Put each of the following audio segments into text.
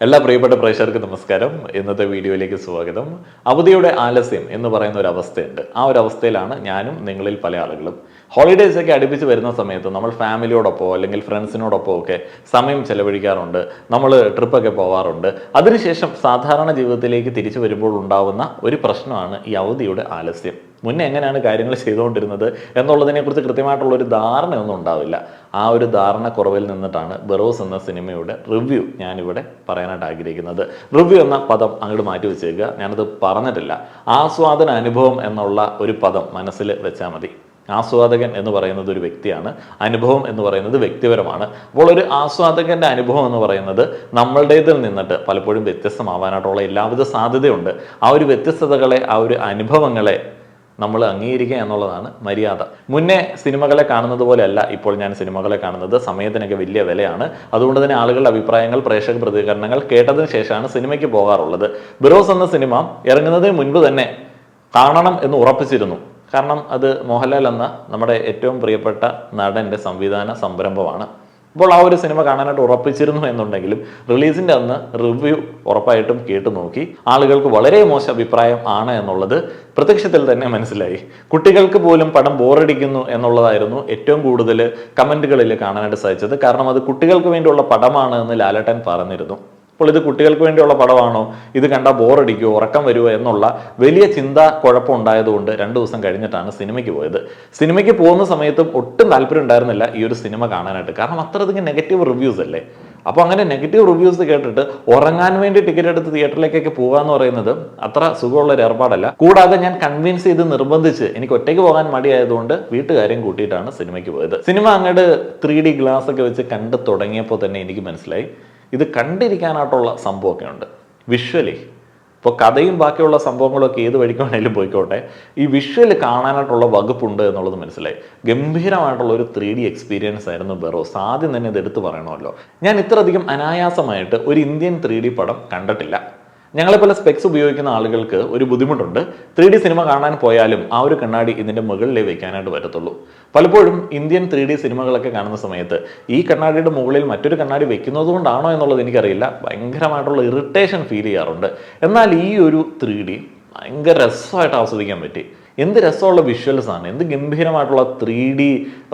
എല്ലാ പ്രിയപ്പെട്ട പ്രേക്ഷകർക്ക് നമസ്കാരം. ഇന്നത്തെ വീഡിയോയിലേക്ക് സ്വാഗതം. അവധിയുടെ ആലസ്യം എന്ന് പറയുന്ന ഒരു അവസ്ഥയുണ്ട്. ആ ഒരു അവസ്ഥയിലാണ് ഞാനും നിങ്ങളിൽ പല ആളുകളും. ഹോളിഡേയ്സ് ഒക്കെ അടുപ്പിച്ച് വരുന്ന സമയത്ത് നമ്മൾ ഫാമിലിയോടൊപ്പമോ അല്ലെങ്കിൽ ഫ്രണ്ട്സിനോടൊപ്പമോ ഒക്കെ സമയം ചെലവഴിക്കാറുണ്ട്. നമ്മൾ ട്രിപ്പൊക്കെ പോവാറുണ്ട്. അതിനുശേഷം സാധാരണ ജീവിതത്തിലേക്ക് തിരിച്ചു വരുമ്പോൾ ഉണ്ടാവുന്ന ഒരു പ്രശ്നമാണ് ഈ അവധിയുടെ ആലസ്യം. മുന്നേ എങ്ങനെയാണ് കാര്യങ്ങൾ ചെയ്തുകൊണ്ടിരുന്നത് എന്നുള്ളതിനെക്കുറിച്ച് കൃത്യമായിട്ടുള്ള ഒരു ധാരണയൊന്നും ഉണ്ടാവില്ല. ആ ഒരു ധാരണ കുറവിൽ നിന്നിട്ടാണ് ബറോസ് എന്ന സിനിമയുടെ റിവ്യൂ ഞാനിവിടെ പറയാനായിട്ട് ആഗ്രഹിക്കുന്നത്. റിവ്യൂ എന്ന പദം അങ്ങോട്ട് മാറ്റി വെച്ചേക്കുക, ഞാനത് പറഞ്ഞിട്ടില്ല. ആസ്വാദന അനുഭവം എന്നുള്ള ഒരു പദം മനസ്സിൽ വെച്ചാൽ മതി. ആസ്വാദകൻ എന്ന് പറയുന്നത് ഒരു വ്യക്തിയാണ്, അനുഭവം എന്ന് പറയുന്നത് വ്യക്തിപരമാണ്. അപ്പോൾ ഒരു ആസ്വാദകന്റെ അനുഭവം എന്ന് പറയുന്നത് നമ്മളുടേതിൽ നിന്നിട്ട് പലപ്പോഴും വ്യത്യസ്തമാവാനായിട്ടുള്ള എല്ലാവിധ സാധ്യതയുണ്ട്. ആ ഒരു വ്യത്യസ്തതകളെ, ആ ഒരു അനുഭവങ്ങളെ നമ്മൾ അംഗീകരിക്കുക എന്നുള്ളതാണ് മര്യാദ. മുന്നേ സിനിമകളെ കാണുന്നത് പോലെയല്ല ഇപ്പോൾ ഞാൻ സിനിമകളെ കാണുന്നത്. സമയത്തിനൊക്കെ വലിയ വിലയാണ്. അതുകൊണ്ട് തന്നെ ആളുകളുടെ അഭിപ്രായങ്ങൾ, പ്രേക്ഷക പ്രതികരണങ്ങൾ കേട്ടതിന് ശേഷമാണ് സിനിമയ്ക്ക് പോകാറുള്ളത്. ബറോസ് എന്ന സിനിമ ഇറങ്ങുന്നതിന് മുൻപ് തന്നെ കാണണം എന്ന് ഉറപ്പിച്ചിരുന്നു. കാരണം അത് മോഹൻലാൽ എന്ന നമ്മുടെ ഏറ്റവും പ്രിയപ്പെട്ട നടന്റെ സംവിധാന സംരംഭമാണ്. അപ്പോൾ ആ ഒരു സിനിമ കാണാനായിട്ട് ഉറപ്പിച്ചിരുന്നു എന്നുണ്ടെങ്കിലും റിലീസിന്റെ അന്ന് റിവ്യൂ ഉറപ്പായിട്ടും കേട്ടു നോക്കി. ആളുകൾക്ക് വളരെ മോശം അഭിപ്രായം ആണ് എന്നുള്ളത് പ്രത്യക്ഷത്തിൽ തന്നെ മനസ്സിലായി. കുട്ടികൾക്ക് പോലും പടം ബോറടിക്കുന്നു എന്നുള്ളതായിരുന്നു ഏറ്റവും കൂടുതൽ കമന്റുകളിൽ കാണാനായിട്ട് സാധിച്ചത്. കാരണം അത് കുട്ടികൾക്ക് വേണ്ടിയുള്ള പടമാണ് എന്ന് ലാലേട്ടൻ പറഞ്ഞിരുന്നു. അപ്പോൾ ഇത് കുട്ടികൾക്ക് വേണ്ടിയുള്ള പടമാണോ, ഇത് കണ്ടാൽ ബോറടിക്കുമോ, ഉറക്കം വരുമോ എന്നുള്ള വലിയ ചിന്ത കുഴപ്പമുണ്ടായതുകൊണ്ട് 2 ദിവസം കഴിഞ്ഞിട്ടാണ് സിനിമയ്ക്ക് പോയത്. സിനിമയ്ക്ക് പോകുന്ന സമയത്തും ഒട്ടും താല്പര്യം ഉണ്ടായിരുന്നില്ല ഈ ഒരു സിനിമ കാണാനായിട്ട്. കാരണം അത്രയധികം നെഗറ്റീവ് റിവ്യൂസ് അല്ലേ. അപ്പോൾ അങ്ങനെ നെഗറ്റീവ് റിവ്യൂസ് കേട്ടിട്ട് ഉറങ്ങാൻ വേണ്ടി ടിക്കറ്റ് എടുത്ത് തിയേറ്ററിലേക്കൊക്കെ പോകുക എന്ന് പറയുന്നത് അത്ര സുഖമുള്ള ഒരു ഏർപ്പാടല്ല. കൂടാതെ ഞാൻ കൺവിൻസ് ചെയ്ത് നിർബന്ധിച്ച്, എനിക്ക് ഒറ്റയ്ക്ക് പോകാൻ മടിയായതുകൊണ്ട് വീട്ടുകാരെയും കൂട്ടിയിട്ടാണ് സിനിമയ്ക്ക് പോയത്. സിനിമ അങ്ങോട്ട് 3D ഗ്ലാസ് ഒക്കെ വെച്ച് കണ്ടു തുടങ്ങിയപ്പോൾ തന്നെ എനിക്ക് മനസ്സിലായി ഇത് കണ്ടിരിക്കാനായിട്ടുള്ള സംഭവമൊക്കെ ഉണ്ട്. വിഷ്വലി ഇപ്പോൾ കഥയും ബാക്കിയുള്ള സംഭവങ്ങളൊക്കെ ഏത് വഴിക്ക് വേണേലും പോയിക്കോട്ടെ, ഈ വിഷ്വൽ കാണാനായിട്ടുള്ള വകുപ്പുണ്ട് എന്നുള്ളത് മനസ്സിലായി. ഗംഭീരമായിട്ടുള്ള ഒരു 3D എക്സ്പീരിയൻസ് ആയിരുന്നു ബറോസ്. ആദ്യം തന്നെ ഇത് എടുത്തു പറയണമല്ലോ, ഞാൻ ഇത്രയധികം അനായാസമായിട്ട് ഒരു ഇന്ത്യൻ 3D പടം കണ്ടിട്ടില്ല. ഞങ്ങളെപ്പോലെ സ്പെക്സ് ഉപയോഗിക്കുന്ന ആളുകൾക്ക് ഒരു ബുദ്ധിമുട്ടുണ്ട്. 3D സിനിമ കാണാൻ പോയാലും ആ ഒരു കണ്ണാടി ഇതിൻ്റെ മുകളിലേ വെക്കാനായിട്ട് പറ്റത്തുള്ളൂ. പലപ്പോഴും ഇന്ത്യൻ 3D സിനിമകളൊക്കെ കാണുന്ന സമയത്ത് ഈ കണ്ണാടിയുടെ മുകളിൽ മറ്റൊരു കണ്ണാടി വെക്കുന്നത് കൊണ്ടാണോ എന്നുള്ളത് എനിക്കറിയില്ല, ഭയങ്കരമായിട്ടുള്ള ഇറിറ്റേഷൻ ഫീൽ ചെയ്യാറുണ്ട്. എന്നാൽ ഈ ഒരു 3D ഭയങ്കര രസമായിട്ട് ആസ്വദിക്കാൻ പറ്റി. എന്ത് രസമുള്ള വിഷ്വൽസ് ആണ്, എന്ത് ഗംഭീരമായിട്ടുള്ള 3D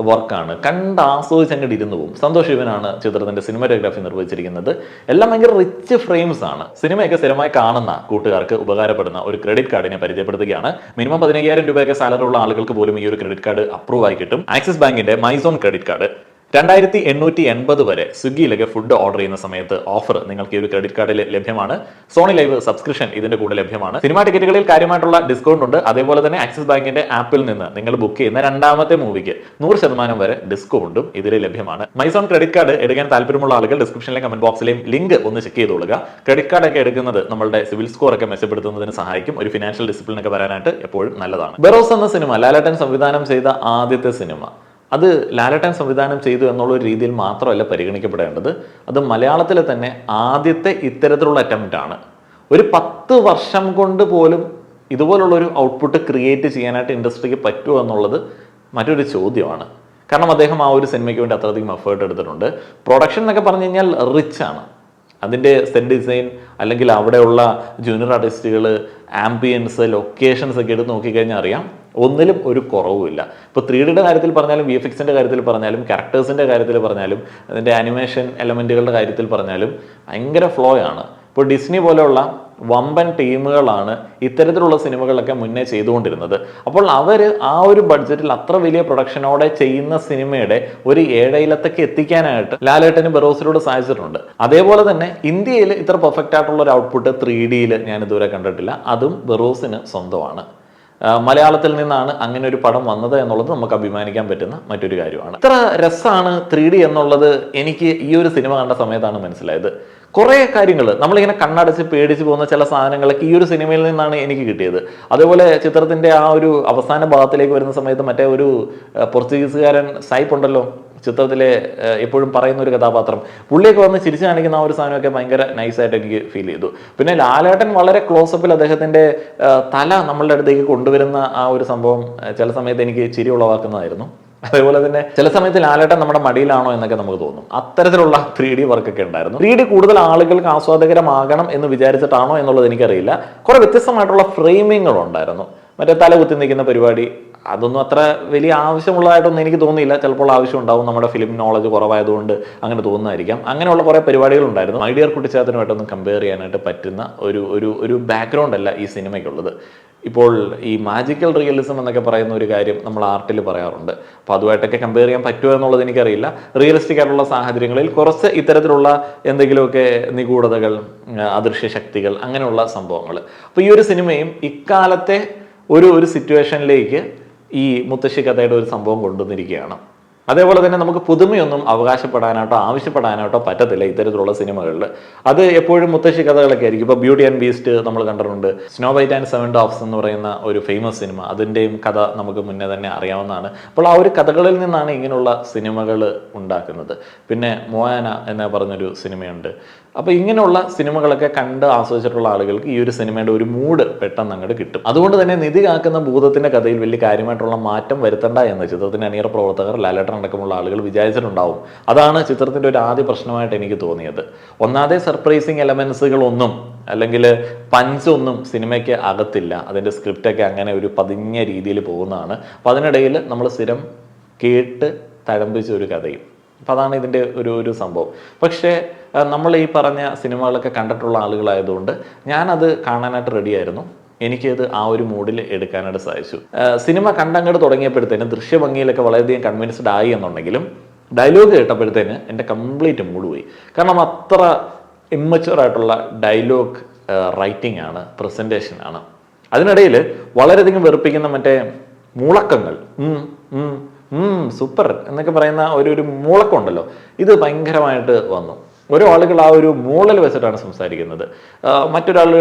വർക്കാണ്. കണ്ട് ആസ്വദിച്ച് അങ്ങോട്ട് ഇരുന്നു പോകും. സന്തോഷ് ശിവനാണ് ചിത്രത്തിന്റെ സിനിമാറ്റോഗ്രാഫി നിർവഹിച്ചിരിക്കുന്നത്. എല്ലാം ഭയങ്കര റിച്ച് ഫ്രെയിംസ് ആണ്. സിനിമയൊക്കെ സ്ഥിരമായി കാണുന്ന കൂട്ടുകാർക്ക് ഉപകാരപ്പെടുന്ന ഒരു ക്രെഡിറ്റ് കാർഡിനെ പരിചയപ്പെടുത്തുകയാണ്. മിനിമം 15,000 രൂപയൊക്കെ സാലറി ഉള്ള ആളുകൾക്ക് പോലും ഈ ഒരു ക്രെഡിറ്റ് കാർഡ് അപ്രൂവ് ആയി കിട്ടും. ആക്സിസ് ബാങ്കിന്റെ മൈസോൺ ക്രെഡിറ്റ് കാർഡ് 2880 വരെ സ്വിഗ്ഗിയിലൊക്കെ ഫുഡ് ഓർഡർ ചെയ്യുന്ന സമയത്ത് ഓഫർ നിങ്ങൾക്ക് ഈ ഒരു ക്രെഡിറ്റ് കാർഡിൽ ലഭ്യമാണ്. സോണി ലൈവ് സബ്സ്ക്രിപ്ഷൻ ഇതിന്റെ കൂടെ ലഭ്യമാണ്. സിനിമാ ടിക്കറ്റുകളിൽ കാര്യമായിട്ടുള്ള ഡിസ്കൗണ്ട് ഉണ്ട്. അതേപോലെ തന്നെ ആക്സിസ് ബാങ്കിന്റെ ആപ്പിൽ നിന്ന് നിങ്ങൾ ബുക്ക് ചെയ്യുന്ന 2ാമത്തെ മൂവിക്ക് 100% വരെ ഡിസ്കൗണ്ടും ഇതിൽ ലഭ്യമാണ്. മൈസോൺ ക്രെഡിറ്റ് കാർഡ് എടുക്കാൻ താല്പര്യമുള്ള ആളുകൾ ഡിസ്ക്രിപ്ഷനിലെ കമന്റ് ബോക്സിലെയും ലിങ്ക് ഒന്ന് ചെക്ക് ചെയ്തോളുക. ക്രെഡിറ്റ് കാർഡ് ഒക്കെ എടുക്കുന്നത് നമ്മളുടെ സിവിൽ സ്കോർ ഒക്കെ മെച്ചപ്പെടുത്തുന്നതിന് സഹായിക്കും. ഒരു ഫിനാൻഷ്യൽ ഡിസിപ്ലിൻ ഒക്കെ വരാനായിട്ട് എപ്പോഴും നല്ലതാണ്. ബറോസ് എന്ന സിനിമ ലാലേട്ടൻ സംവിധാനം ചെയ്ത ആദ്യത്തെ സിനിമ. അത് ലാലേട്ടൻ സംവിധാനം ചെയ്തു എന്നുള്ള ഒരു രീതിയിൽ മാത്രമല്ല പരിഗണിക്കപ്പെടേണ്ടത്, അത് മലയാളത്തിലെ തന്നെ ആദ്യത്തെ ഇത്തരത്തിലുള്ള അറ്റംപ്റ്റ് ആണ്. ഒരു 10 വർഷം കൊണ്ട് പോലും ഇതുപോലുള്ളൊരു ഔട്ട്പുട്ട് ക്രിയേറ്റ് ചെയ്യാനായിട്ട് ഇൻഡസ്ട്രിക്ക് പറ്റുമോ എന്നുള്ളത് മറ്റൊരു ചോദ്യമാണ്. കാരണം അദ്ദേഹം ആ ഒരു സിനിമയ്ക്ക് വേണ്ടി അത്രയധികം എഫേർട്ട് എടുത്തിട്ടുണ്ട്. പ്രൊഡക്ഷൻ എന്നൊക്കെ പറഞ്ഞു കഴിഞ്ഞാൽ റിച്ച് ആണ്. അതിൻ്റെ സെറ്റ് ഡിസൈൻ അല്ലെങ്കിൽ അവിടെയുള്ള ജൂനിയർ ആർട്ടിസ്റ്റുകൾ, ആംബിയൻസ്, ലൊക്കേഷൻസ് ഒക്കെ എടുത്ത് നോക്കിക്കഴിഞ്ഞാൽ അറിയാം ഒന്നിലും ഒരു കുറവുമില്ല. ഇപ്പോൾ 3Dയുടെ കാര്യത്തിൽ പറഞ്ഞാലും, VFXന്റെ കാര്യത്തിൽ പറഞ്ഞാലും, ക്യാരക്ടേഴ്സിൻ്റെ കാര്യത്തിൽ പറഞ്ഞാലും, അതിൻ്റെ ആനിമേഷൻ എലമെൻറ്റുകളുടെ കാര്യത്തിൽ പറഞ്ഞാലും ഭയങ്കര ഫ്ലോ ആണ്. ഇപ്പോൾ ഡിസ്നി പോലെയുള്ള വമ്പൻ ടീമുകളാണ് ഇത്തരത്തിലുള്ള സിനിമകളൊക്കെ മുന്നേ ചെയ്തുകൊണ്ടിരുന്നത്. അപ്പോൾ അവർ ആ ഒരു ബഡ്ജറ്റിൽ അത്ര വലിയ പ്രൊഡക്ഷനോടെ ചെയ്യുന്ന സിനിമയുടെ ഒരു ഏഴയിലത്തൊക്കെ എത്തിക്കാനായിട്ട് ലാലേട്ടന് ബറോസിലൂടെ സാധിച്ചിട്ടുണ്ട്. അതേപോലെ തന്നെ ഇന്ത്യയിൽ ഇത്ര പെർഫെക്റ്റ് ആയിട്ടുള്ള ഒരു ഔട്ട്പുട്ട് 3Dയിൽ ഞാൻ ഇതുവരെ കണ്ടിട്ടില്ല. അതും ബറോസിന് സ്വന്തമാണ്. മലയാളത്തിൽ നിന്നാണ് അങ്ങനെ ഒരു പടം വന്നത് എന്നുള്ളത് നമുക്ക് അഭിമാനിക്കാൻ പറ്റുന്ന മറ്റൊരു കാര്യമാണ്. ഇത്ര രസമാണ് 3D എന്നുള്ളത് എനിക്ക് ഈ ഒരു സിനിമ കണ്ട സമയത്താണ് മനസ്സിലായത്. കുറേ കാര്യങ്ങൾ നമ്മളിങ്ങനെ കണ്ണടച്ച് പേടിച്ച് പോകുന്ന ചില സാധനങ്ങളൊക്കെ ഈ ഒരു സിനിമയിൽ നിന്നാണ് എനിക്ക് കിട്ടിയത്. അതേപോലെ ചിത്രത്തിന്റെ ആ ഒരു അവസാന ഭാഗത്തിലേക്ക് വരുന്ന സമയത്ത് മറ്റേ ഒരു പോർച്ചുഗീസുകാരൻ സൈപ്പ് ഉണ്ടല്ലോ ചിത്രത്തിലെ, എപ്പോഴും പറയുന്ന ഒരു കഥാപാത്രം, പുള്ളിയൊക്കെ വന്ന് ചിരിച്ചു കാണിക്കുന്ന ആ ഒരു സാധനമൊക്കെ ഭയങ്കര നൈസായിട്ട് എനിക്ക് ഫീൽ ചെയ്തു. പിന്നെ ലാലേട്ടൻ വളരെ ക്ലോസപ്പിൽ അദ്ദേഹത്തിന്റെ തല നമ്മളുടെ അടുത്തേക്ക് കൊണ്ടുവരുന്ന ആ ഒരു സംഭവം ചില സമയത്ത് എനിക്ക് ചിരി ഉളവാക്കുന്നതായിരുന്നു. അതേപോലെ തന്നെ ചില സമയത്ത് ലാലേട്ടൻ നമ്മുടെ മടിയിലാണോ എന്നൊക്കെ നമുക്ക് തോന്നും. അത്തരത്തിലുള്ള 3D വർക്കൊക്കെ ഉണ്ടായിരുന്നു. 3D കൂടുതൽ ആളുകൾക്ക് ആസ്വാദകരമാകണം എന്ന് വിചാരിച്ചിട്ടാണോ എന്നുള്ളത് എനിക്കറിയില്ല. കുറെ വ്യത്യസ്തമായിട്ടുള്ള ഫ്രെയിമിങ്ങുകൾ ഉണ്ടായിരുന്നു. മറ്റേ തല കുത്തി നിൽക്കുന്ന പരിപാടി അതൊന്നും അത്ര വലിയ ആവശ്യമുള്ളതായിട്ടൊന്നും എനിക്ക് തോന്നിയില്ല. ചിലപ്പോൾ ആവശ്യം ഉണ്ടാവും, നമ്മുടെ ഫിലിം നോളജ് കുറവായതുകൊണ്ട് അങ്ങനെ തോന്നുന്നതായിരിക്കാം. അങ്ങനെയുള്ള കുറേ പരിപാടികൾ ഉണ്ടായിരുന്നു. മൈ ഡിയർ കുട്ടിച്ചാത്തനുമായിട്ടൊന്നും കമ്പയർ ചെയ്യാനായിട്ട് പറ്റുന്ന ഒരു ബാക്ക്ഗ്രൗണ്ട് അല്ല ഈ സിനിമയ്ക്കുള്ളത്. ഇപ്പോൾ ഈ മാജിക്കൽ റിയലിസം എന്നൊക്കെ പറയുന്ന ഒരു കാര്യം നമ്മൾ ആർട്ടിൽ പറയാറുണ്ട്. അപ്പോൾ അതുമായിട്ടൊക്കെ കമ്പയർ ചെയ്യാൻ പറ്റുമോ എന്നുള്ളത് എനിക്കറിയില്ല. റിയലിസ്റ്റിക് ആയിട്ടുള്ള സാഹചര്യങ്ങളിൽ കുറച്ച് ഇത്തരത്തിലുള്ള എന്തെങ്കിലുമൊക്കെ നിഗൂഢതകൾ, അദൃശ്യ ശക്തികൾ, അങ്ങനെയുള്ള സംഭവങ്ങൾ. അപ്പോൾ ഈ ഒരു സിനിമയും ഇക്കാലത്തെ ഒരു സിറ്റുവേഷനിലേക്ക് ഈ മുത്തശ്ശി കഥയുടെ ഒരു സംഭവം കൊണ്ടുവന്നിരിക്കുകയാണ്. അതേപോലെ തന്നെ നമുക്ക് പുതുമയൊന്നും അവകാശപ്പെടാനായിട്ടോ ആവശ്യപ്പെടാനായിട്ടോ പറ്റത്തില്ല ഇത്തരത്തിലുള്ള സിനിമകളിൽ. അത് എപ്പോഴും മുത്തശ്ശി കഥകളൊക്കെ ആയിരിക്കും. ഇപ്പോൾ ബ്യൂട്ടി ആൻഡ് ബീസ്റ്റ് നമ്മൾ കണ്ടിട്ടുണ്ട്. Snow white and seven dogs എന്ന് പറയുന്ന ഒരു ഫേമസ് സിനിമ, അതിൻ്റെയും കഥ നമുക്ക് മുന്നേ തന്നെ അറിയാവുന്നതാണ്. അപ്പോൾ ആ ഒരു കഥകളിൽ നിന്നാണ് ഇങ്ങനെയുള്ള സിനിമകൾ ഉണ്ടാക്കുന്നത്. പിന്നെ മോയാന എന്ന് പറഞ്ഞൊരു സിനിമയുണ്ട്. അപ്പോൾ ഇങ്ങനെയുള്ള സിനിമകളൊക്കെ കണ്ട് ആസ്വദിച്ചിട്ടുള്ള ആളുകൾക്ക് ഈ ഒരു സിനിമയുടെ ഒരു മൂഡ് പെട്ടെന്ന് അങ്ങോട്ട് കിട്ടും. അതുകൊണ്ട് തന്നെ നിധി കാക്കുന്ന ഭൂതത്തിന്റെ കഥയിൽ വലിയ കാര്യമായിട്ടുള്ള മാറ്റം വരുത്തണ്ട എന്ന് ചിത്രത്തിന്റെ അണിയറ പ്രവർത്തകർ, ലാലേട്ടൻ അടക്കമുള്ള ആളുകൾ വിചാരിച്ചിട്ടുണ്ടാവും. അതാണ് ചിത്രത്തിന്റെ ഒരു ആദ്യ പ്രശ്നമായിട്ട് എനിക്ക് തോന്നിയത്. ഒന്നാമത്തെ സർപ്രൈസിങ് എലമെന്റ്സുകളൊന്നും അല്ലെങ്കിൽ പഞ്ചൊന്നും സിനിമയ്ക്ക് അകത്തില്ല. അതിൻ്റെ സ്ക്രിപ്റ്റൊക്കെ അങ്ങനെ ഒരു പതിഞ്ഞ രീതിയിൽ പോകുന്നതാണ്. അപ്പോൾ അതിനിടയിൽ നമ്മൾ സ്ഥിരം കേട്ട് തഴമ്പിച്ച ഒരു കഥയും. അപ്പോൾ അതാണ് ഇതിൻ്റെ ഒരു സംഭവം. പക്ഷേ നമ്മൾ ഈ പറഞ്ഞ സിനിമകളൊക്കെ കണ്ടിട്ടുള്ള ആളുകളായതുകൊണ്ട് ഞാനത് കാണാനായിട്ട് റെഡിയായിരുന്നു. എനിക്കത് ആ ഒരു മൂഡിൽ എടുക്കാനായിട്ട് സാധിച്ചു. സിനിമ കണ്ടങ്ങോട്ട് തുടങ്ങിയപ്പോഴത്തേന് ദൃശ്യഭംഗിയിലൊക്കെ വളരെയധികം കൺവിൻസ്ഡ് ആയി എന്നുണ്ടെങ്കിലും ഡയലോഗ് കേട്ടപ്പോഴത്തേന് എൻ്റെ കംപ്ലീറ്റ് മൂഡ് പോയി. കാരണം അത്ര ഇമ്മച്വറായിട്ടുള്ള ഡയലോഗ് റൈറ്റിംഗ് ആണ്, പ്രസൻറ്റേഷനാണ്. അതിനിടയിൽ വളരെയധികം വെറുപ്പിക്കുന്ന മറ്റേ മൂളക്കങ്ങൾ, സൂപ്പർ എന്നൊക്കെ പറയുന്ന ഒരു മൂളക്കം ഉണ്ടല്ലോ, ഇത് ഭയങ്കരമായിട്ട് വന്നു. ഓരോ ആളുകൾ ആ ഒരു മൂളൽ വെച്ചിട്ടാണ് സംസാരിക്കുന്നത്. മറ്റൊരാൾ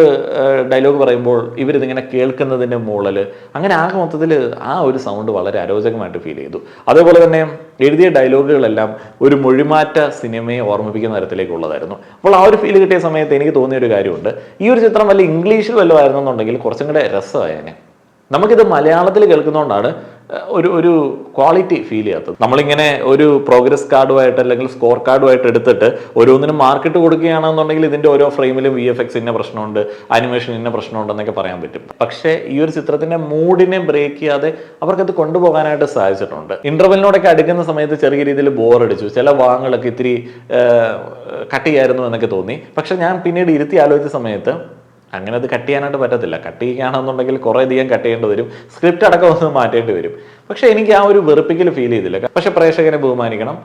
ഡയലോഗ് പറയുമ്പോൾ ഇവരിതിങ്ങനെ കേൾക്കുന്നതിൻ്റെ മൂളൽ, അങ്ങനെ ആകെ മൊത്തത്തിൽ ആ ഒരു സൗണ്ട് വളരെ അരോചകമായിട്ട് ഫീൽ ചെയ്തു. അതേപോലെ തന്നെ എഴുതിയ ഡയലോഗുകളെല്ലാം ഒരു മൊഴിമാറ്റ സിനിമയെ ഓർമ്മിപ്പിക്കുന്ന തരത്തിലേക്കുള്ളതായിരുന്നു. അപ്പോൾ ആ ഒരു ഫീൽ കിട്ടിയ സമയത്ത് എനിക്ക് തോന്നിയ ഒരു കാര്യമുണ്ട്, ഈ ഒരു ചിത്രം വല്ല ഇംഗ്ലീഷിൽ വല്ലതും ആയിരുന്നെന്നുണ്ടെങ്കിൽ കുറച്ചും കൂടെ രസമായേനെ. നമുക്കിത് മലയാളത്തിൽ കേൾക്കുന്നതുകൊണ്ടാണ് ഒരു ക്വാളിറ്റി ഫീൽ ചെയ്യാത്തത്. നമ്മളിങ്ങനെ ഒരു പ്രോഗ്രസ് കാർഡുമായിട്ട് അല്ലെങ്കിൽ സ്കോർ കാർഡുമായിട്ട് എടുത്തിട്ട് ഓരോന്നിനും മാർക്കിട്ട് കൊടുക്കുകയാണെന്നുണ്ടെങ്കിൽ ഇതിൻ്റെ ഓരോ ഫ്രെയിമിലും VFX ഇന്ന പ്രശ്നമുണ്ട്, അനിമേഷൻ ഇന്ന പ്രശ്നമുണ്ടെന്നൊക്കെ പറയാൻ പറ്റും. പക്ഷേ ഈ ഒരു ചിത്രത്തിന്റെ മൂഡിനെ ബ്രേക്ക് ചെയ്യാതെ അവർക്കത് കൊണ്ടുപോകാനായിട്ട് സാധിച്ചിട്ടുണ്ട്. ഇന്റർവെല്ലിനോടൊക്കെ അടുക്കുന്ന സമയത്ത് ചെറിയ രീതിയിൽ ബോറടിച്ചു, ചില ഭാഗങ്ങളൊക്കെ ഇത്തിരി കട്ട് ചെയ്യായിരുന്നു എന്നൊക്കെ തോന്നി. പക്ഷെ ഞാൻ പിന്നീട് ഇരുത്തി ആലോചിച്ച സമയത്ത് അങ്ങനെ അത് കട്ട് ചെയ്യാനായിട്ട് പറ്റത്തില്ല. കട്ട് ചെയ്യുകയാണെന്നുണ്ടെങ്കിൽ കുറേ അധികം കട്ട് ചെയ്യേണ്ടി വരും, സ്ക്രിപ്റ്റ് അടക്കം ഒന്ന് മാറ്റേണ്ടി വരും. പക്ഷെ എനിക്ക് ആ ഒരു വെറുപ്പിക്കൽ ഫീൽ ചെയ്തില്ല. പക്ഷെ പ്രേക്ഷകനെ ബഹുമാനിക്കണം.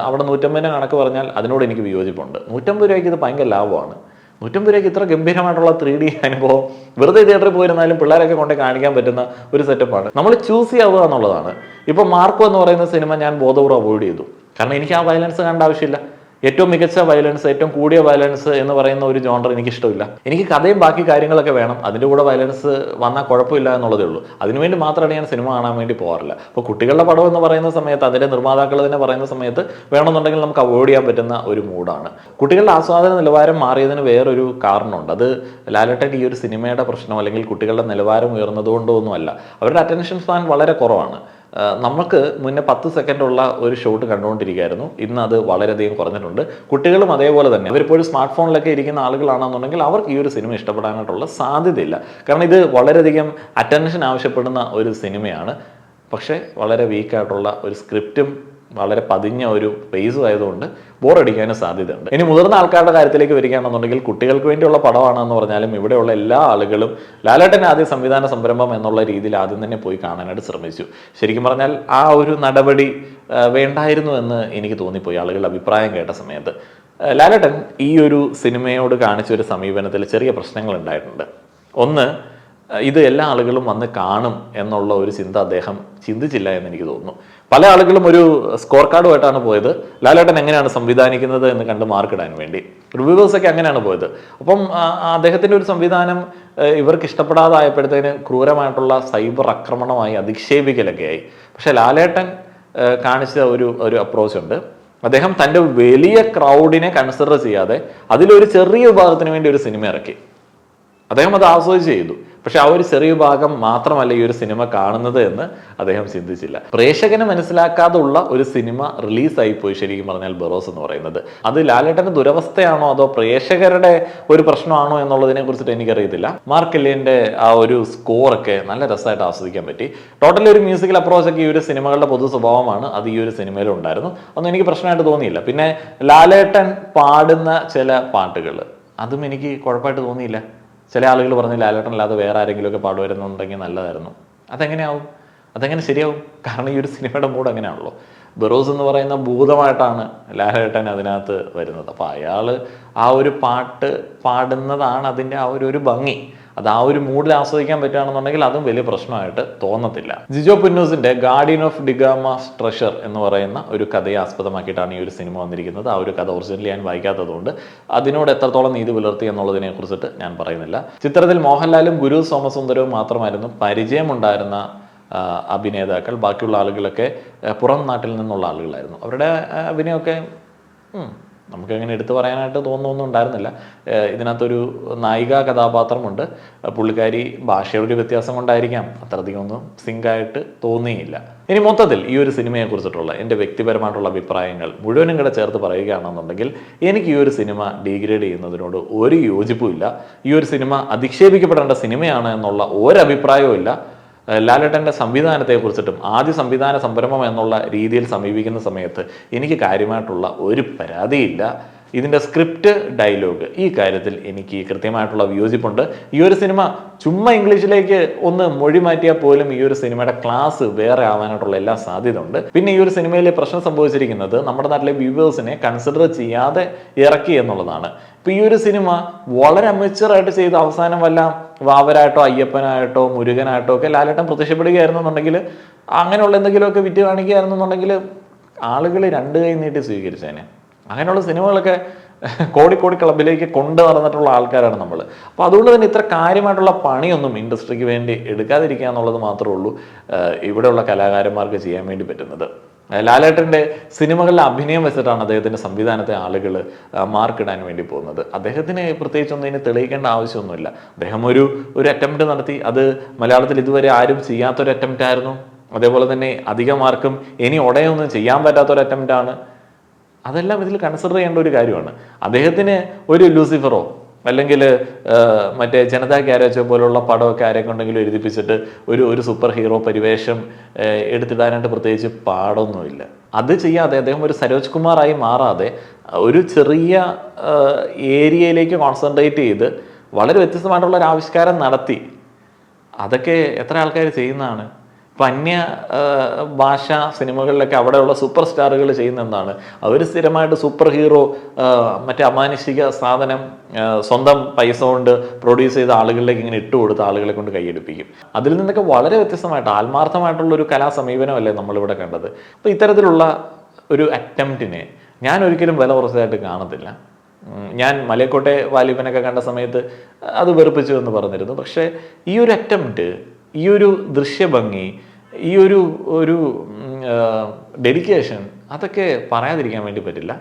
അവിടെ 150 കണക്ക് പറഞ്ഞാൽ അതിനോട് എനിക്ക് വിയോജിപ്പുണ്ട്. 150 രൂപയ്ക്ക് ഇത് ഭയങ്കര ലാഭമാണ്. 150 രൂപയ്ക്ക് ഇത്ര ഗംഭീരമായിട്ടുള്ള 3D അനുഭവം വെറുതെ തിയേറ്ററിൽ പോയിരുന്നാലും പിള്ളേരൊക്കെ കൊണ്ട് കാണിക്കാൻ പറ്റുന്ന ഒരു സെറ്റപ്പാണ്. നമ്മൾ ചൂസ് ചെയ്യാവുക എന്നുള്ളതാണ്. ഇപ്പം മാർക്കോ എന്ന് പറയുന്ന സിനിമ ഞാൻ ബോധപൂർവ്വം അവോയ്ഡ് ചെയ്തു. കാരണം എനിക്ക് ആ വയലൻസ് കാണേണ്ട ആവശ്യമില്ല. ഏറ്റവും മികച്ച വയലൻസ്, ഏറ്റവും കൂടിയ വയലൻസ് എന്ന് പറയുന്ന ഒരു ജോണർ എനിക്കിഷ്ടമില്ല. എനിക്ക് കഥയും ബാക്കി കാര്യങ്ങളൊക്കെ വേണം, അതിൻ്റെ കൂടെ വയലൻസ് വന്നാൽ കുഴപ്പമില്ല എന്നുള്ളതേ ഉള്ളൂ. അതിനുവേണ്ടി മാത്രമാണ് ഞാൻ സിനിമ കാണാൻ വേണ്ടി പോകാറില്ല. അപ്പോൾ കുട്ടികളുടെ പടം എന്ന് പറയുന്ന സമയത്ത്, അതിൻ്റെ നിർമ്മാതാക്കൾ തന്നെ പറയുന്ന സമയത്ത് വേണമെന്നുണ്ടെങ്കിൽ നമുക്ക് അവോയ്ഡ് ചെയ്യാൻ പറ്റുന്ന ഒരു മൂഡാണ്. കുട്ടികളുടെ ആസ്വാദന നിലവാരം മാറിയതിന് വേറൊരു കാരണമുണ്ട്. അത് ലാലേട്ടൻ ഈ ഒരു സിനിമയുടെ പ്രശ്നം അല്ലെങ്കിൽ കുട്ടികളുടെ നിലവാരം ഉയർന്നതുകൊണ്ടൊന്നുമല്ല. അവരുടെ അറ്റൻഷൻ സ്പാൻ വളരെ കുറവാണ്. നമുക്ക് മുന്നേ 10 സെക്കൻഡുള്ള ഒരു ഷോട്ട് കണ്ടുകൊണ്ടിരിക്കുകയായിരുന്നു. ഇന്ന് അത് വളരെയധികം കുറഞ്ഞിട്ടുണ്ട്. കുട്ടികളും അതേപോലെ തന്നെ അവരിപ്പോഴും സ്മാർട്ട് ഫോണിലൊക്കെ ഇരിക്കുന്ന ആളുകളാണെന്നുണ്ടെങ്കിൽ അവർക്ക് ഈ ഒരു സിനിമ ഇഷ്ടപ്പെടാനായിട്ടുള്ള സാധ്യതയില്ല. കാരണം ഇത് വളരെയധികം അറ്റൻഷൻ ആവശ്യപ്പെടുന്ന ഒരു സിനിമയാണ്. പക്ഷേ വളരെ വീക്കായിട്ടുള്ള ഒരു സ്ക്രിപ്റ്റും വളരെ പതിഞ്ഞ ഒരു പേസും ആയതുകൊണ്ട് ബോറടിക്കാനും സാധ്യതയുണ്ട്. ഇനി മുതിർന്ന ആൾക്കാരുടെ കാര്യത്തിലേക്ക് വരികയാണെന്നുണ്ടെങ്കിൽ കുട്ടികൾക്ക് വേണ്ടിയുള്ള പടമാണെന്ന് പറഞ്ഞാലും ഇവിടെയുള്ള എല്ലാ ആളുകളും ലാലേട്ടൻ ആദ്യ സംവിധാന സംരംഭം എന്നുള്ള രീതിയിൽ ആദ്യം തന്നെ പോയി കാണാനായിട്ട് ശ്രമിച്ചു. ശരിക്കും പറഞ്ഞാൽ ആ ഒരു നടപടി വേണ്ടായിരുന്നു എന്ന് എനിക്ക് തോന്നിപ്പോയി ആളുകളുടെ അഭിപ്രായം കേട്ട സമയത്ത്. ലാലേട്ടൻ ഈ ഒരു സിനിമയോട് കാണിച്ച ഒരു സമീപനത്തിൽ ചെറിയ പ്രശ്നങ്ങൾ ഉണ്ടായിട്ടുണ്ട്. ഒന്ന്, ഇത് എല്ലാ ആളുകളും വന്ന് കാണും എന്നുള്ള ഒരു ചിന്ത അദ്ദേഹം ചിന്തിച്ചില്ല എന്ന് എനിക്ക് തോന്നുന്നു. പല ആളുകളും ഒരു സ്കോർ കാർഡുമായിട്ടാണ് പോയത്, ലാലേട്ടൻ എങ്ങനെയാണ് സംവിധാനിക്കുന്നത് എന്ന് കണ്ട് മാർക്കിടാൻ വേണ്ടി. റിവ്യൂവേഴ്സൊക്കെ അങ്ങനെയാണ് പോയത്. അപ്പം അദ്ദേഹത്തിൻ്റെ ഒരു സംവിധാനം ഇവർക്ക് ഇഷ്ടപ്പെടാതായപ്പോഴത്തേന് ക്രൂരമായിട്ടുള്ള സൈബർ ആക്രമണമായി അധിക്ഷേപിക്കലൊക്കെ ആയി. പക്ഷെ ലാലേട്ടൻ കാണിച്ച ഒരു അപ്രോച്ച് ഉണ്ട്. അദ്ദേഹം തൻ്റെ വലിയ ക്രൗഡിനെ കൺസിഡർ ചെയ്യാതെ അതിലൊരു ചെറിയ വിഭാഗത്തിന് വേണ്ടി ഒരു സിനിമ ഇറക്കി. അദ്ദേഹം അത് ആസ്വദിച്ച് ചെയ്തു. പക്ഷെ ആ ഒരു ചെറിയ ഭാഗം മാത്രമല്ല ഈ ഒരു സിനിമ കാണുന്നത് എന്ന് അദ്ദേഹം ചിന്തിച്ചില്ല. പ്രേക്ഷകനെ മനസ്സിലാക്കാതെ ഉള്ള ഒരു സിനിമ റിലീസായി പോയി ശരിക്കും പറഞ്ഞാൽ ബറോസ് എന്ന് പറയുന്നത്. അത് ലാലേട്ടന്റെ ദുരവസ്ഥയാണോ അതോ പ്രേക്ഷകരുടെ ഒരു പ്രശ്നമാണോ എന്നുള്ളതിനെ കുറിച്ചിട്ട് എനിക്കറിയത്തില്ല. മാർക്ക് എല്ലിന്റെ ആ ഒരു സ്കോറൊക്കെ നല്ല രസമായിട്ട് ആസ്വദിക്കാൻ പറ്റി. ടോട്ടലി ഒരു മ്യൂസിക്കൽ അപ്രോച്ചൊക്കെ ഈ ഒരു സിനിമകളുടെ പൊതു സ്വഭാവമാണ്. അത് ഈ ഒരു സിനിമയിലും ഉണ്ടായിരുന്നു. ഒന്നും എനിക്ക് പ്രശ്നമായിട്ട് തോന്നിയില്ല. പിന്നെ ലാലേട്ടൻ പാടുന്ന ചില പാട്ടുകൾ അതും എനിക്ക് കുഴപ്പമായിട്ട് തോന്നിയില്ല. ചില ആളുകൾ പറഞ്ഞ് ലാലേട്ടൻ അല്ലാതെ വേറെ ആരെങ്കിലുമൊക്കെ പാടുവരുന്നുണ്ടെങ്കിൽ നല്ലതായിരുന്നു. അതെങ്ങനെയാവും? അതെങ്ങനെ ശരിയാവും? കാരണം ഈ ഒരു സിനിമയുടെ മൂഡ് അങ്ങനെയാണല്ലോ. ബറോസ് എന്ന് പറയുന്ന ഭൂതമായിട്ടാണ് ലാലേട്ടൻ അതിനകത്ത് വരുന്നത്. അപ്പോൾ അയാൾ ആ ഒരു പാട്ട് പാടുന്നതാണ് അതിൻ്റെ ആ ഒരു ഭംഗി. അത് ആ ഒരു മൂഡിൽ ആസ്വദിക്കാൻ പറ്റുകയാണെന്നുണ്ടെങ്കിൽ അതും വലിയ പ്രശ്നമായിട്ട് തോന്നത്തില്ല. ജിജോ പുന്നൂസിന്റെ ഗാർഡിയൻ ഓഫ് ഡിഗാമാസ് ട്രഷർ എന്ന് പറയുന്ന ഒരു കഥയെ ആസ്പദമാക്കിയിട്ടാണ് ഈ ഒരു സിനിമ വന്നിരിക്കുന്നത്. ആ ഒരു കഥ ഒറിജിനലി ഞാൻ വായിക്കാത്തതുകൊണ്ട് അതിനോട് എത്രത്തോളം നീതി പുലർത്തി എന്നുള്ളതിനെ കുറിച്ചിട്ട് ഞാൻ പറയുന്നില്ല. ചിത്രത്തിൽ മോഹൻലാലും ഗുരു സോമസുന്ദരവും മാത്രമായിരുന്നു പരിചയമുണ്ടായിരുന്ന അഭിനേതാക്കൾ. ബാക്കിയുള്ള ആളുകളൊക്കെ പുറം നാട്ടിൽ നിന്നുള്ള ആളുകളായിരുന്നു. അവരുടെ അഭിനയമൊക്കെ നമുക്ക് അങ്ങനെ എടുത്തു പറയാനായിട്ട് തോന്നുന്നൊന്നും ഉണ്ടായിരുന്നില്ല. ഇതിനകത്തൊരു നായിക കഥാപാത്രമുണ്ട്. പുള്ളിക്കാരി ഭാഷയുടെ ഒരു വ്യത്യാസം കൊണ്ടായിരിക്കാം അത്രയധികം ഒന്നും സിങ്കായിട്ട് തോന്നിയില്ല. ഇനി മൊത്തത്തിൽ ഈ ഒരു സിനിമയെ കുറിച്ചിട്ടുള്ള എൻ്റെ വ്യക്തിപരമായിട്ടുള്ള അഭിപ്രായങ്ങൾ മുഴുവനും കൂടെ ചേർത്ത് പറയുകയാണെന്നുണ്ടെങ്കിൽ എനിക്ക് ഈ ഒരു സിനിമ ഡീഗ്രേഡ് ചെയ്യുന്നതിനോട് ഒരു യോജിപ്പുമില്ല. ഈ ഒരു സിനിമ അധിക്ഷേപിക്കപ്പെടേണ്ട സിനിമയാണ് എന്നുള്ള ഒരഭിപ്രായവും ഇല്ല. ലാലേട്ടൻ്റെ സംവിധാനത്തെക്കുറിച്ചിട്ടും ആദ്യ സംവിധാന സംരംഭം എന്നുള്ള രീതിയിൽ സമീപിക്കുന്ന സമയത്ത് എനിക്ക് കാര്യമായിട്ടുള്ള ഒരു പരാതിയില്ല. ഇതിൻ്റെ സ്ക്രിപ്റ്റ്, ഡയലോഗ്, ഈ കാര്യത്തിൽ എനിക്ക് കൃത്യമായിട്ടുള്ള വിയോജിപ്പുണ്ട്. ഈ ഒരു സിനിമ ചുമ്മാ ഇംഗ്ലീഷിലേക്ക് ഒന്ന് മൊഴി മാറ്റിയാൽ പോലും ഈ ഒരു സിനിമയുടെ ക്ലാസ് വേറെ ആവാനായിട്ടുള്ള എല്ലാ സാധ്യത ഉണ്ട്. പിന്നെ ഈ ഒരു സിനിമയിലെ പ്രശ്നം സംഭവിച്ചിരിക്കുന്നത് നമ്മുടെ നാട്ടിലെ വ്യൂവേഴ്സിനെ കൺസിഡർ ചെയ്യാതെ ഇറക്കി എന്നുള്ളതാണ്. ഇപ്പം ഈ ഒരു സിനിമ വളരെ അമേച്ചറായിട്ട് ചെയ്ത് അവസാനം വല്ല വാവരായിട്ടോ അയ്യപ്പനായിട്ടോ മുരുകനായിട്ടോ ഒക്കെ ലാലേട്ടൻ പ്രത്യക്ഷപ്പെടുകയായിരുന്നുണ്ടെങ്കിൽ, അങ്ങനെയുള്ള എന്തെങ്കിലുമൊക്കെ വിറ്റ് കാണിക്കുകയായിരുന്നുണ്ടെങ്കിൽ ആളുകൾ രണ്ട് കൈ നീട്ടി സ്വീകരിച്ചേനെ. അങ്ങനെയുള്ള സിനിമകളൊക്കെ കോടി ക്ലബിലേക്ക് കൊണ്ടു നടന്നിട്ടുള്ള ആൾക്കാരാണ് നമ്മൾ. അപ്പോൾ അതുകൊണ്ട് തന്നെ ഇത്ര കാര്യമായിട്ടുള്ള പണിയൊന്നും ഇൻഡസ്ട്രിക്ക് വേണ്ടി എടുക്കാതിരിക്കുക എന്നുള്ളത് മാത്രമേ ഉള്ളൂ ഇവിടെയുള്ള കലാകാരന്മാർക്ക് ചെയ്യാൻ വേണ്ടി പറ്റുന്നത്. ലാലേട്ടൻ്റെ സിനിമകളിലെ അഭിനയം വെച്ചിട്ടാണ് അദ്ദേഹത്തിൻ്റെ സംവിധാനത്തെ ആളുകൾ മാർക്കിടാൻ വേണ്ടി പോകുന്നത്. അദ്ദേഹത്തിന് പ്രത്യേകിച്ചൊന്നും ഇതിന് തെളിയിക്കേണ്ട ആവശ്യമൊന്നുമില്ല. അദ്ദേഹം ഒരു അറ്റംപ്റ്റ് നടത്തി. അത് മലയാളത്തിൽ ഇതുവരെ ആരും ചെയ്യാത്തൊരു അറ്റംപ്റ്റ് ആയിരുന്നു. അതേപോലെ തന്നെ അധികം ആർക്കും ഇനി ഉടയൊന്നും ചെയ്യാൻ പറ്റാത്തൊരു അറ്റംപ്റ്റാണ്. അതെല്ലാം ഇതിൽ കൺസിഡർ ചെയ്യേണ്ട ഒരു കാര്യമാണ്. അദ്ദേഹത്തിന് ഒരു ലൂസിഫറോ അല്ലെങ്കിൽ മറ്റേ ജനതാ ഗ്യാരേജോ പോലുള്ള പടമൊക്കെ ആരെയൊക്കെ ഉണ്ടെങ്കിലും എഴുതിപ്പിച്ചിട്ട് ഒരു സൂപ്പർ ഹീറോ പരിവേഷം എടുത്തിടാനായിട്ട് പ്രത്യേകിച്ച് പാടൊന്നുമില്ല. അത് ചെയ്യാതെ അദ്ദേഹം ഒരു സരോജ് കുമാറായി മാറാതെ ഒരു ചെറിയ ഏരിയയിലേക്ക് കോൺസെൻട്രേറ്റ് ചെയ്ത് വളരെ വ്യത്യസ്തമായിട്ടുള്ള ഒരു ആവിഷ്കാരം നടത്തി. അതൊക്കെ എത്ര ആൾക്കാർ ചെയ്യുന്നതാണ്? ഇപ്പം അന്യ ഭാഷാ സിനിമകളിലൊക്കെ അവിടെയുള്ള സൂപ്പർ സ്റ്റാറുകൾ ചെയ്യുന്ന എന്താണ്? അവർ സ്ഥിരമായിട്ട് സൂപ്പർ ഹീറോ മറ്റേ അമാനുഷിക സാധനം സ്വന്തം പൈസ കൊണ്ട് പ്രൊഡ്യൂസ് ചെയ്ത ആളുകളിലേക്ക് ഇങ്ങനെ ഇട്ടുകൊടുത്ത് ആളുകളെ കൊണ്ട് കൈയടിപ്പിക്കും. അതിൽ നിന്നൊക്കെ വളരെ വ്യത്യസ്തമായിട്ട് ആത്മാർത്ഥമായിട്ടുള്ളൊരു കലാസമീപനമല്ലേ നമ്മളിവിടെ കണ്ടത്. അപ്പോൾ ഇത്തരത്തിലുള്ള ഒരു അറ്റംപ്റ്റിനെ ഞാൻ ഒരിക്കലും വില കുറച്ചതായിട്ട് കാണത്തില്ല. ഞാൻ മലയക്കോട്ടെ വാലിബനൊക്കെ കണ്ട സമയത്ത് അത് വെറുപ്പിച്ചു എന്ന് പറഞ്ഞിരുന്നു. പക്ഷേ ഈ ഒരു അറ്റംപ്റ്റ്, ഈ ഒരു ദൃശ്യഭംഗി, ഈ ഒരു ഡെഡിക്കേഷൻ, അതൊക്കെ പറയാതിരിക്കാൻ വേണ്ടി പറ്റില്ല.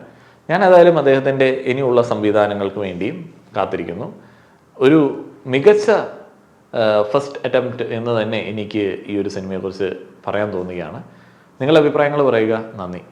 ഞാൻ ഏതായാലും അദ്ദേഹത്തിൻ്റെ ഇനിയുള്ള സംവിധാനങ്ങൾക്ക് വേണ്ടിയും കാത്തിരിക്കുന്നു. ഒരു മികച്ച ഫസ്റ്റ് അറ്റംപ്റ്റ് എന്ന് തന്നെ എനിക്ക് ഈ ഒരു സിനിമയെക്കുറിച്ച് പറയാൻ തോന്നുകയാണ്. നിങ്ങളുടെ അഭിപ്രായങ്ങൾ പറയുക. നന്ദി.